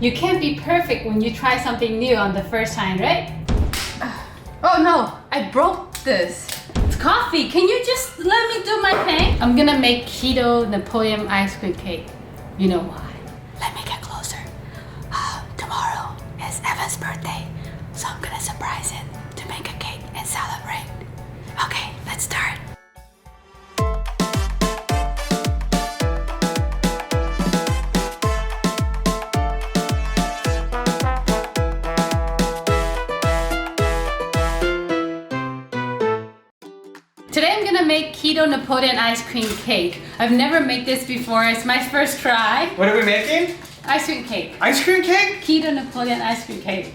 You can't be perfect when you try something new on the first time, right? Oh no, I broke this. It's coffee. Can you just let me do my thing? I'm gonna make Keto Neapolitan Ice Cream cake. You know why? Let me get closer. Tomorrow is Evan's birthday, so I'm gonna surprise him to make a cake and celebrate. Okay, let's start. Today I'm gonna make Keto Neapolitan Ice Cream cake. I've never made this before. It's my first try. What are we making? Ice cream cake. Ice cream cake? Keto Neapolitan Ice Cream cake.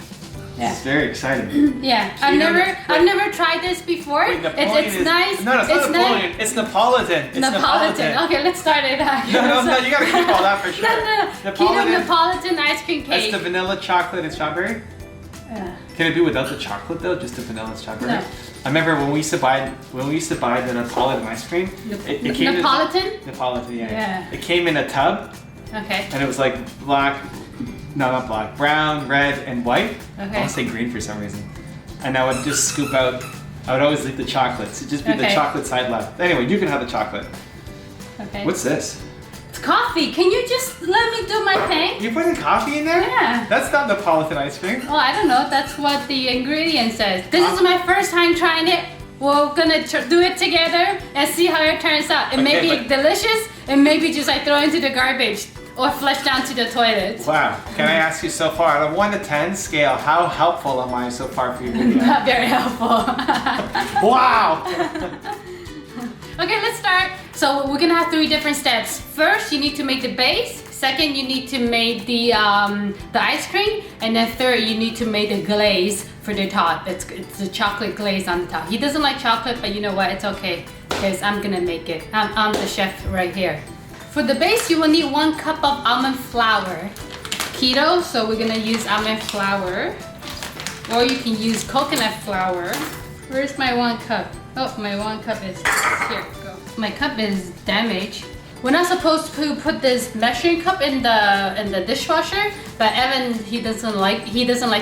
Yeah. It's very exciting. Yeah. I've never tried this before. Wait, it's nice. No, it's not Napoleon. It's Neapolitan. It's Neapolitan. Okay, let's start it out. No, you gotta keep all that for sure. No. Keto Neapolitan Ice Cream cake. That's the vanilla, chocolate, and strawberry? Can it be without the chocolate though? Just the vanilla and strawberry? No. I remember when we used to buy the Neapolitan ice cream. It came Neapolitan? Neapolitan, Yeah. It came in a tub. Okay. And it was like black, no, not black, brown, red, and white. Okay. I want to say green for some reason. And I would just scoop out. I would always leave the chocolates. It'd just be the chocolate side left. Anyway, you can have the chocolate. Okay. What's this? It's coffee. Can you just let me do my thing? You putting coffee in there? Yeah. That's not Neapolitan ice cream. Oh, I don't know. That's what the ingredient says. This is my first time trying it. We're gonna do it together and see how it turns out. It may be delicious. It may be just like throw into the garbage or flush down to the toilet. Wow. Can I ask you so far, on a 1 to 10 scale, how helpful am I so far for your video? Not very helpful. Wow. Okay, let's start. So we're gonna have 3 different steps. First, you need to make the base. Second, you need to make the ice cream. And then third, you need to make the glaze for the top. It's the chocolate glaze on the top. He doesn't like chocolate, but you know what? It's okay because I'm gonna make it. I'm the chef right here. For the base, you will need 1 cup of almond flour. Keto, so we're gonna use almond flour. Or you can use coconut flour. Where's my 1 cup? Oh, my 1 cup is here. Go. My cup is damaged. We're not supposed to put this measuring cup in the dishwasher, but Evan he doesn't like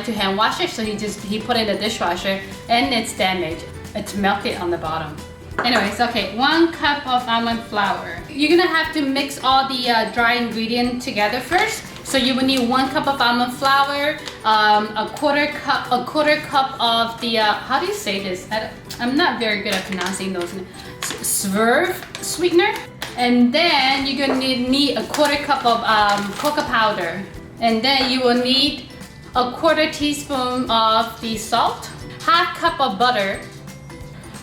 to hand wash it, so he put it in the dishwasher and it's damaged. It's melted on the bottom. Anyways, okay, 1 cup of almond flour. You're gonna have to mix all the dry ingredients together first. So you will need 1 cup of almond flour, a quarter cup of the how do you say this? I'm not very good at pronouncing those. Swerve sweetener, and then you're gonna need a quarter cup of cocoa powder, and then you will need a quarter teaspoon of the salt, half cup of butter,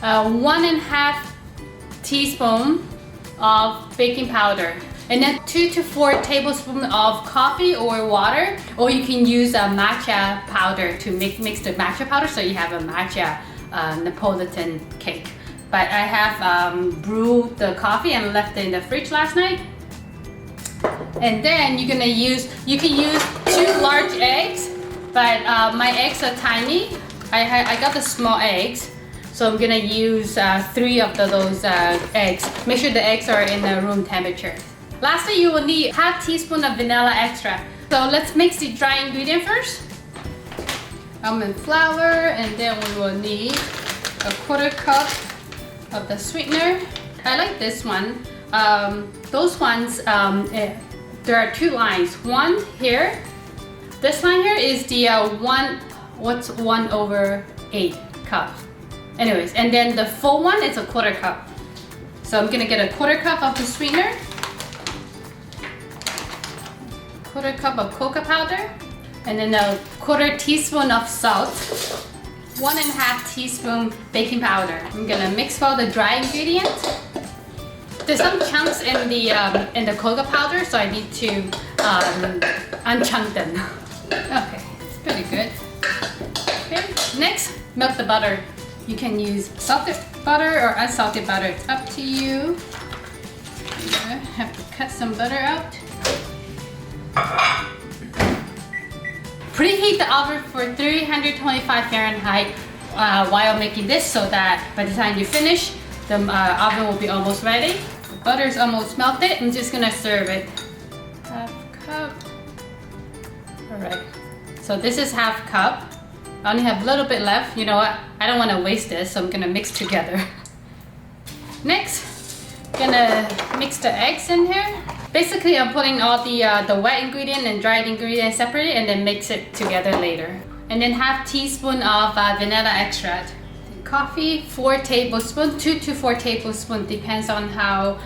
1.5 teaspoon of baking powder, and then 2 to 4 tablespoons of coffee or water, or you can use a matcha powder to mix the matcha powder so you have a matcha Neapolitan cake. But I have brewed the coffee and left it in the fridge last night. And then you can use 2 large eggs, but my eggs are tiny. I got the small eggs, so I'm gonna use 3 of those eggs. Make sure the eggs are in the room temperature. Lastly, you will need half teaspoon of vanilla extract. So let's mix the dry ingredient first. Almond flour, and then we will need a quarter cup of the sweetener. I like this one. Those ones, there are 2 lines. One here. This line here is the 1/8 cup. Anyways, and then the full one is a quarter cup. So I'm gonna get a quarter cup of the sweetener, quarter cup of cocoa powder, and then a quarter teaspoon of salt, 1.5 teaspoon baking powder. I'm gonna mix all the dry ingredients. There's some chunks in the cocoa powder, so I need to unchunk them. Okay, it's pretty good. Okay, next, melt the butter. You can use salted butter or unsalted butter. It's up to you. I have to cut some butter out. Preheat the oven for 325 Fahrenheit while making this, so that by the time you finish, the oven will be almost ready. The butter is almost melted. I'm just gonna serve it. Half cup All right, so this is half cup. I only have a little bit left. You know what? I don't want to waste this, so I'm gonna mix together. Next, gonna mix the eggs in here. Basically, I'm putting all the wet ingredient and dried ingredient separately and then mix it together later. And then half teaspoon of vanilla extract. Coffee, 4 tablespoons, 2 to 4 tablespoons, depends on how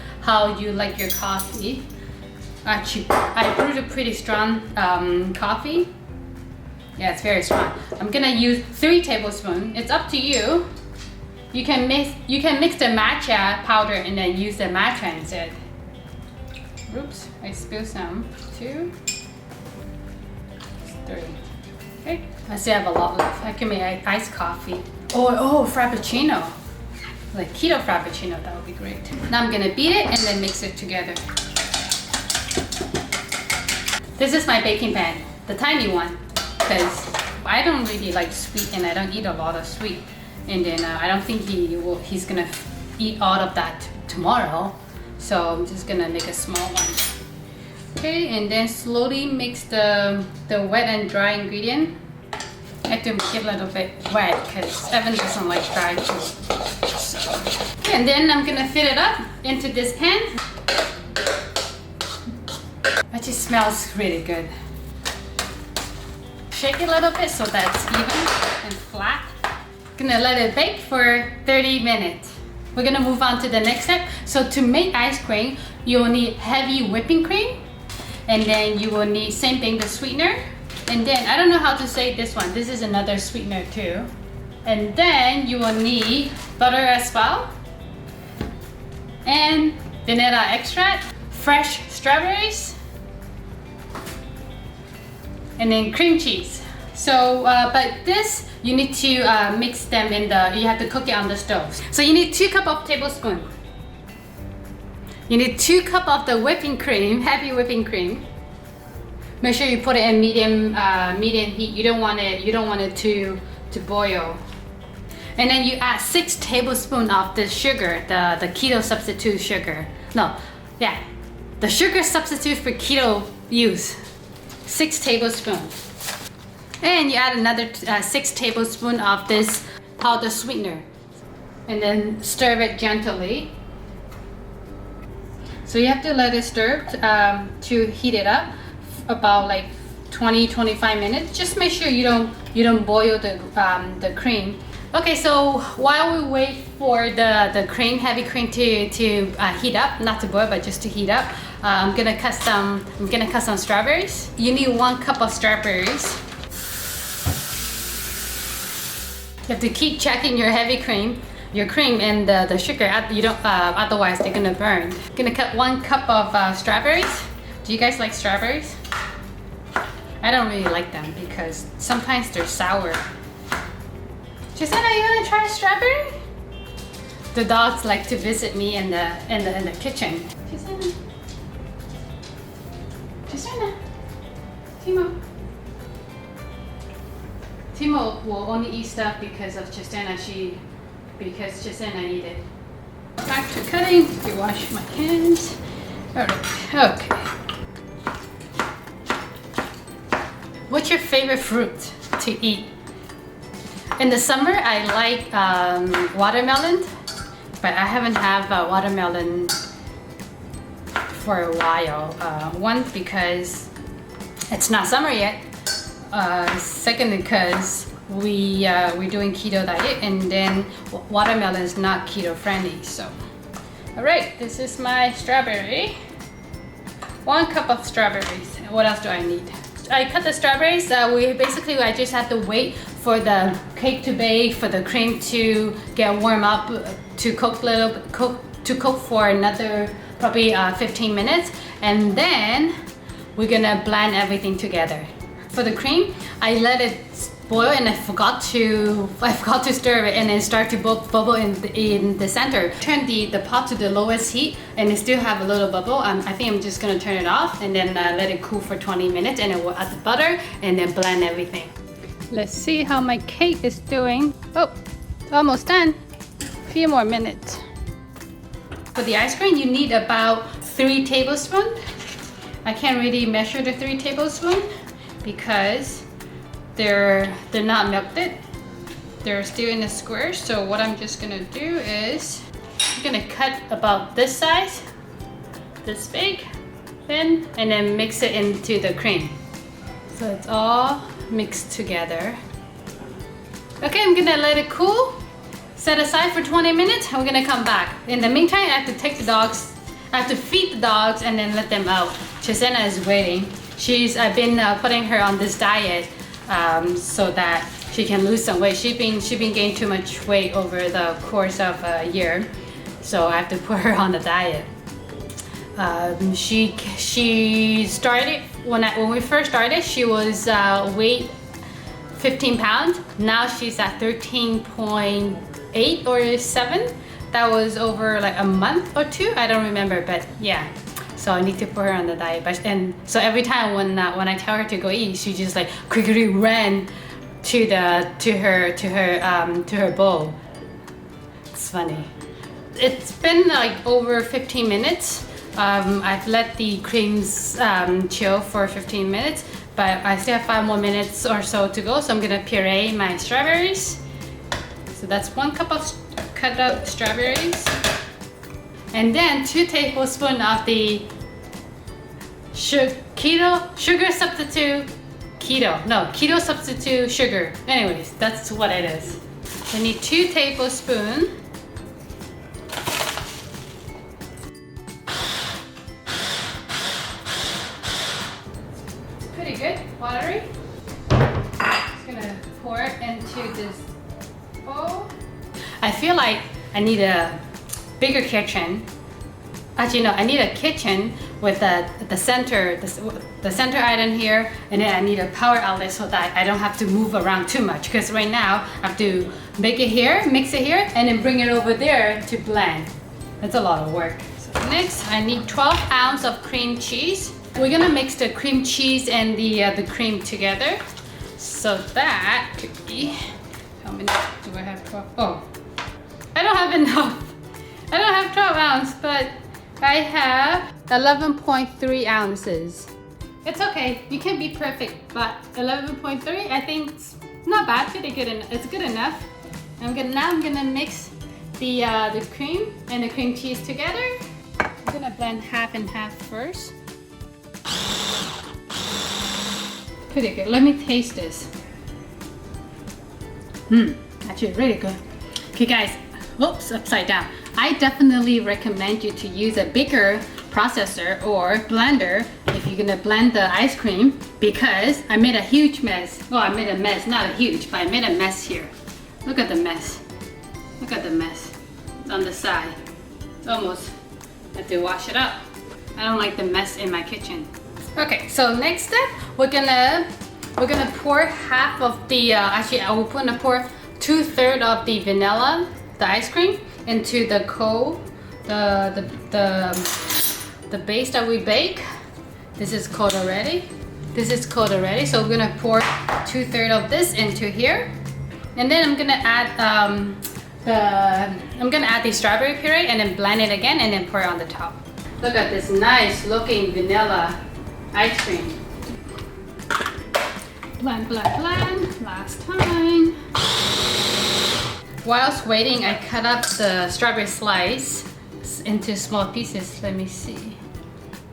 you like your coffee. Actually, I brewed a pretty strong coffee. Yeah, it's very strong. I'm gonna use 3 tablespoons. It's up to you. You can mix the matcha powder and then use the matcha instead. Oops, I spilled some. 2, 3. Okay, I still have a lot left. I can make iced coffee. Oh, frappuccino. Like keto frappuccino, that would be great. Now I'm gonna beat it and then mix it together. This is my baking pan, the tiny one, because I don't really like sweet and I don't eat a lot of sweet. And then I don't think he's gonna eat all of that tomorrow. So I'm just gonna make a small one. Okay, and then slowly mix the wet and dry ingredient. I have to make it a little bit wet because Evan doesn't like dry food. So, okay, and then I'm gonna fill it up into this pan. It just smells really good. Shake it a little bit so that it's even and flat. Gonna let it bake for 30 minutes. We're gonna move on to the next step. So to make ice cream, you will need heavy whipping cream, and then you will need, same thing, the sweetener. And then, I don't know how to say this one. This is another sweetener too. And then you will need butter as well. And vanilla extract, fresh strawberries, and then cream cheese. So, but this, you need to mix them in you have to cook it on the stove. So you need 2 cups of tablespoon. You need 2 cups of the whipping cream, heavy whipping cream. Make sure you put it in medium heat. You don't want it to boil. And then you add 6 tablespoons of the sugar, the keto substitute sugar. The sugar substitute for keto use. 6 tablespoons. And you add another 6 tablespoons of this powdered sweetener. And then stir it gently. So you have to let it stir to heat it up about like 20-25 minutes. Just make sure you don't boil the cream. Okay, so while we wait for the cream, heavy cream to heat up, not to boil but just to heat up, I'm gonna cut some strawberries. You need 1 cup of strawberries. You have to keep checking your heavy cream, your cream and the sugar. You don't otherwise they're gonna burn. I'm gonna cut 1 cup of strawberries. Do you guys like strawberries? I don't really like them because sometimes they're sour. Susanna, you wanna try strawberry? The dogs like to visit me in the kitchen. Susanna, Timo will only eat stuff because of Susanna. Because Susanna eat it. Back to cutting. You wash my hands. Alright. Okay. What's your favorite fruit to eat? In the summer, I like watermelon, but I haven't had watermelon for a while. One, because it's not summer yet. Second, because we're doing keto diet, and then watermelon is not keto friendly. So, all right, this is my strawberry. 1 cup of strawberries. What else do I need? I cut the strawberries. I just have to wait for the cake to bake, for the cream to get warm up, to cook for another probably 15 minutes, and then we're gonna blend everything together. For the cream, I let it boil and I forgot to stir it, and then start to bubble in the center. Turn the pot to the lowest heat and it still have a little bubble. I think I'm just gonna turn it off and then let it cool for 20 minutes, and then we'll add the butter and then blend everything. Let's see how my cake is doing. Oh, almost done. A few more minutes. For the ice cream, you need about 3 tablespoons. I can't really measure the 3 tablespoons because they're not melted. They're still in a square. So what I'm just gonna do is I'm gonna cut about this size, this big, and then mix it into the cream. So it's all mixed together. Okay, I'm gonna let it cool. Set aside for 20 minutes. I'm gonna come back. In the meantime, I have to take the dogs. I have to feed the dogs and then let them out. Chisena is waiting. I've been putting her on this diet so that she can lose some weight. She's been gaining too much weight over the course of a year, so I have to put her on the diet. She started when we first started. She was weight 15 pounds. Now she's at 13.8 or 7. That was over like a month or two. I don't remember, but yeah. So I need to put her on the diet. And so every time when I tell her to go eat, she just like quickly ran to her bowl. It's funny. It's been like over 15 minutes. I've let the creams chill for 15 minutes, but I still have 5 more minutes or so to go. So I'm gonna puree my strawberries. So that's 1 cup of cut up strawberries, and then 2 tablespoons of the keto substitute sugar. Anyways, that's what it is. I need 2 tablespoons. Pretty good, watery. Just gonna pour it into this bowl. I feel like I need a bigger kitchen. Actually, no, I need a kitchen with the center island here, and then I need a power outlet so that I don't have to move around too much. Because right now I have to make it here, mix it here, and then bring it over there to blend. That's a lot of work. So next, I need 12 ounces of cream cheese. We're gonna mix the cream cheese and the cream together. So that could be, how many do I have? 12? Oh, I don't have enough. I don't have 12 ounces, but I have 11.3 ounces. It's okay, you can be perfect, but 11.3, I think it's not bad, pretty good. It's good enough. Now I'm gonna mix the cream and the cream cheese together. I'm gonna blend half and half first. Pretty good. Let me taste this. Actually really good. Okay guys, whoops, upside down. I definitely recommend you to use a bigger processor or blender if you're gonna blend the ice cream, because I made a huge mess. Well, I made a mess, not a huge, but I made a mess here. Look at the mess. Look at the mess. It's on the side. It's almost, I have to wash it up. I don't like the mess in my kitchen. Okay, so next step, we're gonna pour half of the, actually I will pour 2/3 of the vanilla, the ice cream, into the base that we bake. This is cold already. So we're gonna pour 2/3 of this into here, and then I'm gonna add the strawberry puree and then blend it again and then pour it on the top. Look at this nice looking vanilla ice cream. Blend, blend, blend. Last time. Whilst waiting, I cut up the strawberry slice into small pieces. Let me see.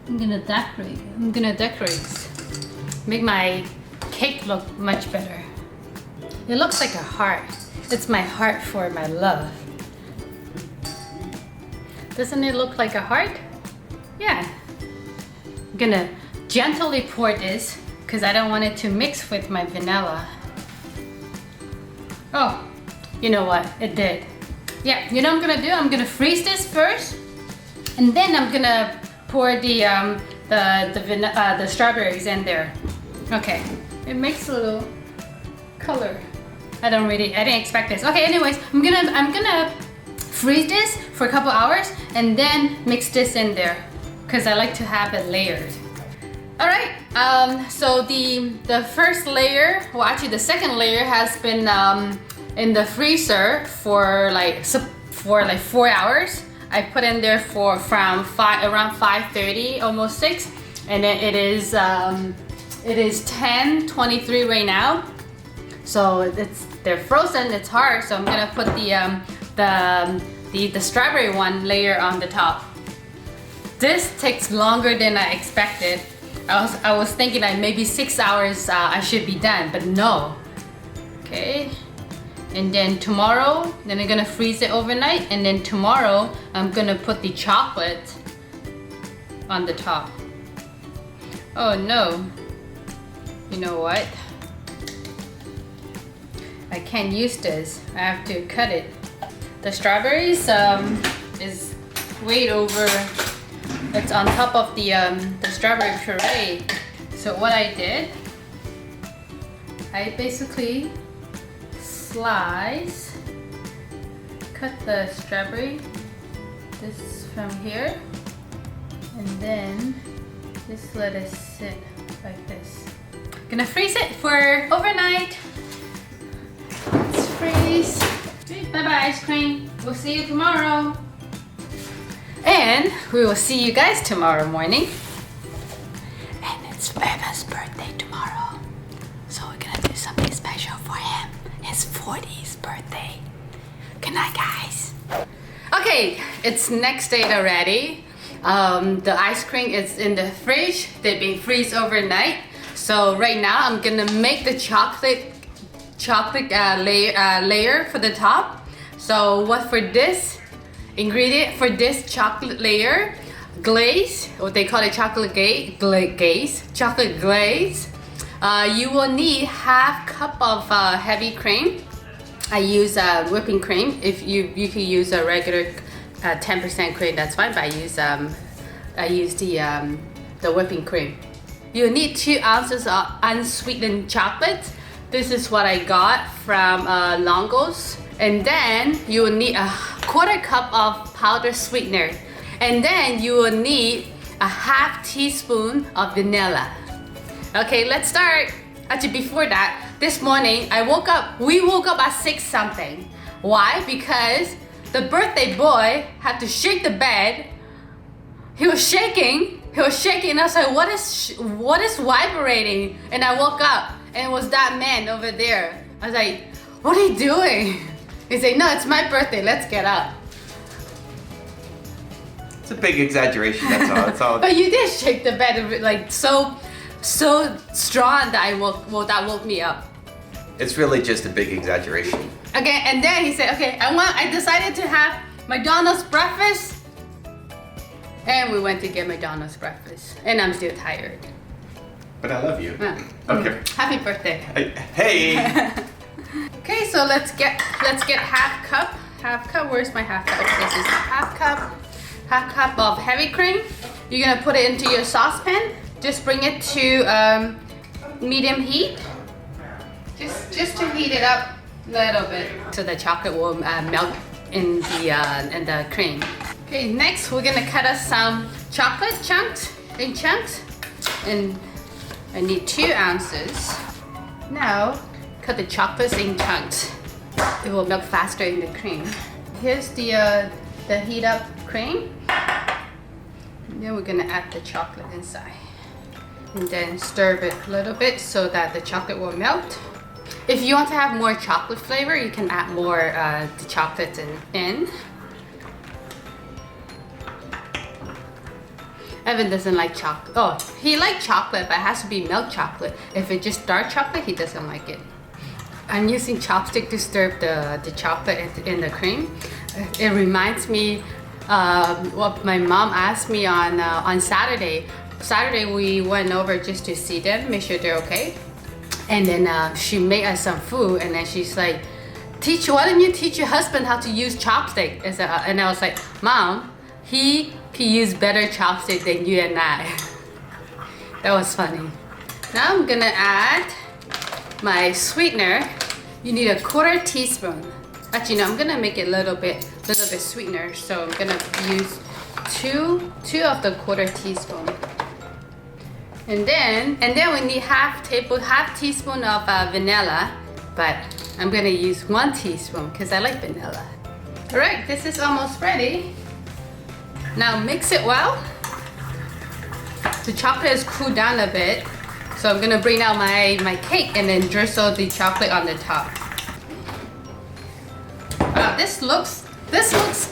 I'm gonna decorate. Make my cake look much better. It looks like a heart. It's my heart for my love. Doesn't it look like a heart? Yeah. I'm gonna gently pour this because I don't want it to mix with my vanilla. Oh, you know what? It did. Yeah, you know what I'm gonna do? I'm gonna freeze this first, and then I'm gonna pour the strawberries in there. Okay, it makes a little color. I didn't expect this. Okay, anyways, I'm gonna freeze this for a couple hours and then mix this in there because I like to have it layered. All right, so the first layer, well actually the second layer has been in the freezer for like 4 hours. I put in there around 5:30, almost 6, and then it is It is 10:23 right now. So they're frozen, it's hard. So I'm gonna put the strawberry one layer on the top. This takes longer than I expected. I was thinking like maybe 6 hours I should be done, but no. Okay. And then tomorrow, then I'm gonna freeze it overnight, and then tomorrow I'm gonna put the chocolate on the top. Oh no. You know what? I can't use this. I have to cut it. The strawberries is way over. It's on top of the strawberry puree. So what I did, I basically cut the strawberry, this from here, and then just let it sit like this. Gonna freeze it for overnight. Let's freeze. Bye bye ice cream. We'll see you tomorrow. And we will see you guys tomorrow morning. And it's Emma's birthday tomorrow. So we're gonna do something special for him. His 40th birthday. Good night, guys. Okay, it's next day already. The ice cream is in the fridge. They've been freezed overnight. So right now I'm gonna make the chocolate layer for the top. So what for this ingredient for this chocolate layer, glaze, what they call it, chocolate glaze. You will need half cup of heavy cream. I use whipping cream. If you can use a regular 10% cream, that's fine. But I use the whipping cream. You need 2 ounces of unsweetened chocolate. This is what I got from Longo's. And then you will need a 1/4 cup of powdered sweetener. And then you will need a 1/2 teaspoon of vanilla. Okay, let's start. Actually, before that, this morning we woke up at 6 something. Why? Because the birthday boy had to shake the bed. He was shaking, and I was like, what is vibrating? And I woke up, and it was that man over there. I was like, what are you doing? He said, no, it's my birthday, let's get up. It's a big exaggeration, that's all. It's all. But you did shake the bed like so strong that that woke me up. It's really just a big exaggeration. Okay, and then he said, okay, I decided to have McDonald's breakfast. And we went to get McDonald's breakfast. And I'm still tired. But I love you. Okay. Happy birthday. Hey. Okay, so let's get half cup. Where's my half cup? This is half cup of heavy cream. You're gonna put it into your saucepan. Just bring it to medium heat. Just to heat it up a little bit, so the chocolate will melt in the cream. Okay, next we're gonna cut us some chocolate in chunks, and I need 2 ounces. Now cut the chocolates in chunks. It will melt faster in the cream. Here's the heat up cream. And then we're gonna add the chocolate inside, and then stir it a little bit so that the chocolate will melt. If you want to have more chocolate flavor, you can add more the chocolate in. Evan doesn't like chocolate. Oh, he likes chocolate, but it has to be milk chocolate. If it's just dark chocolate, he doesn't like it. I'm using chopstick to stir the chocolate in the cream. It reminds me what my mom asked me on Saturday. Saturday we went over just to see them, make sure they're okay. And then she made us some food, and then she's like, why don't you teach your husband how to use chopstick? And I was like, Mom, he can use better chopstick than you and I. That was funny. Now I'm gonna add my sweetener. You need a 1/4 teaspoon. Actually, no, I'm gonna make it a little bit sweetener. So I'm gonna use two of the 1/4 teaspoon. And then we need half teaspoon of vanilla, but I'm gonna use 1 teaspoon because I like vanilla. All right, this is almost ready. Now mix it well. The chocolate is cooled down a bit, So I'm gonna bring out my cake and then drizzle the chocolate on the top. Wow, this looks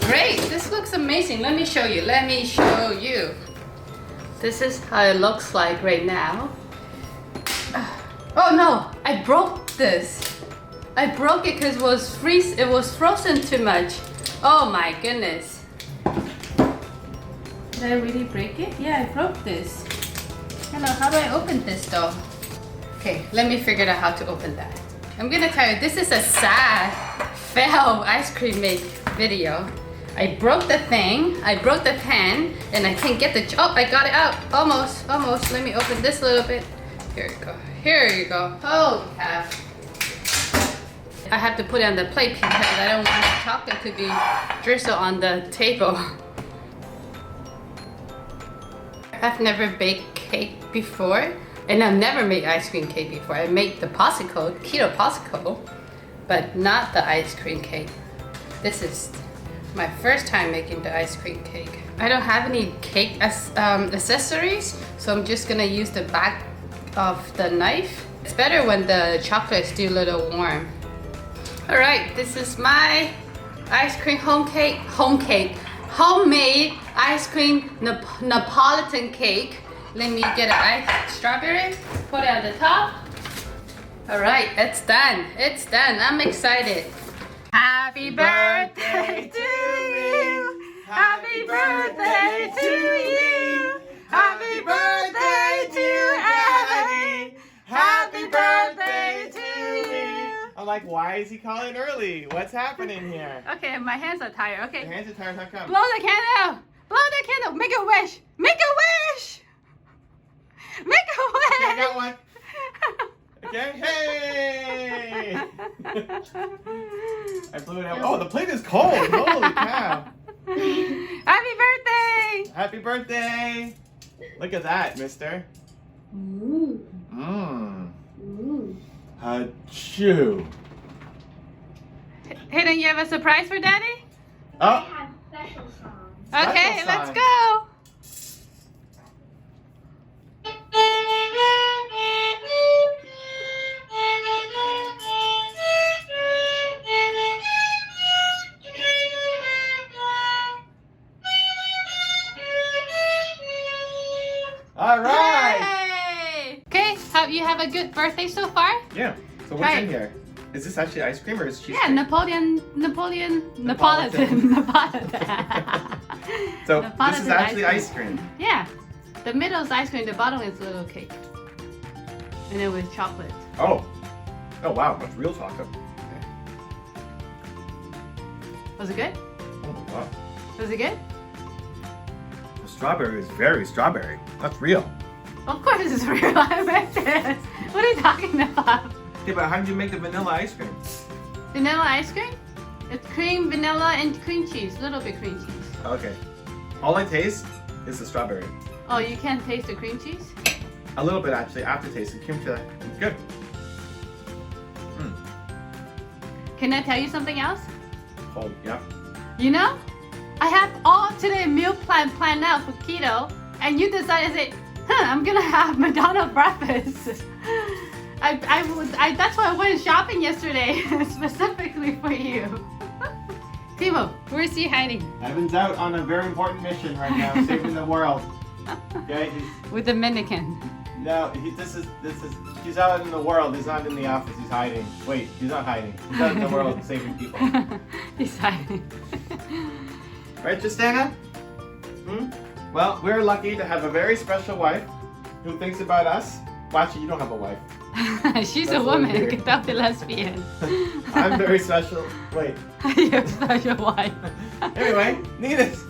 great. This looks amazing. Let me show you. Let me show you. This is how it looks like right now. Oh no, I broke this. I broke it because it was frozen too much. Oh my goodness. Did I really break it? Yeah, I broke this. Hello, how do I open this though? Okay, let me figure out how to open that. I'm gonna tell you, this is a sad, fail ice cream make video. I broke the thing, I broke the pan, and I can't get the, oh, I got it out. Almost. Let me open this a little bit. Here you go. Holy cow. I have to put it on the plate because I don't want the chocolate to be drizzled on the table. I've never baked cake before, and I've never made ice cream cake before. I made the popsicle, keto popsicle, but not the ice cream cake. This is my first time making the ice cream cake. I don't have any cake accessories, so I'm just gonna use the back of the knife. It's better when the chocolate is still a little warm. All right, this is my ice cream homemade ice cream Neapolitan cake. Let me get an strawberry, put it on the top. All right, it's done. It's done. I'm excited. Happy birthday to you. Happy birthday to you. Happy birthday to Abby. Happy birthday to you. I'm like, why is he calling early? What's happening here? Okay, my hands are tired. Okay. Your hands are tired. How come? Blow the candle. Blow the candle. Make a wish. Make a wish. Make a wish. Okay, I got one. Okay, hey! I blew it out. Oh, the plate is cold. Holy cow! Happy birthday! Happy birthday! Look at that, mister. Mmm. Achoo. Hayden, you have a surprise for Daddy? Oh. I have special songs. Okay, Special let's song. go. All right. Yay! Okay, you have a good birthday so far? Yeah. So what's Right. in here? Is this actually ice cream or is it cheesecake? Yeah, Napoleon. So this Napolitan is actually ice ice cream. Yeah, the middle is ice cream, the bottom is a little cake. And then with chocolate. Oh. Oh wow, that's real chocolate. Okay. Was it good? Oh wow. Was it good? The strawberry is very strawberry. That's real. Of course it's real. I made this. What are you talking about? Okay, but how did you make the vanilla ice cream? Vanilla ice cream? It's cream, vanilla, and cream cheese. Little bit cream cheese. Okay. All I taste is the strawberry. Oh, you can't taste the cream cheese? A little bit actually, aftertaste. It came to good. Can I tell you something else? Cold, yeah. You know, I have all today meal planned out for keto, and you decided to say, I'm gonna have McDonald's breakfast. That's why I went shopping yesterday, specifically for you. Timo, where's he hiding? Evan's out on a very important mission right now, saving the world. Okay, With the mannequin. he's out in the world. He's not in the office. He's hiding. Wait, he's not hiding. He's out in the world saving people. He's hiding. Right, Justana? Well, we're lucky to have a very special wife who thinks about us. Well, actually, you don't have a wife. She's That's a what woman, weird. get out the lesbian. I'm very special. Wait. You're such a wife. Anyway, Nina's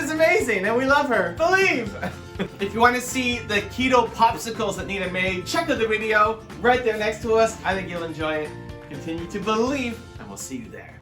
amazing and we love her. Believe! If you want to see the keto popsicles that Nina made, check out the video right there next to us. I think you'll enjoy it. Continue to believe and we'll see you there.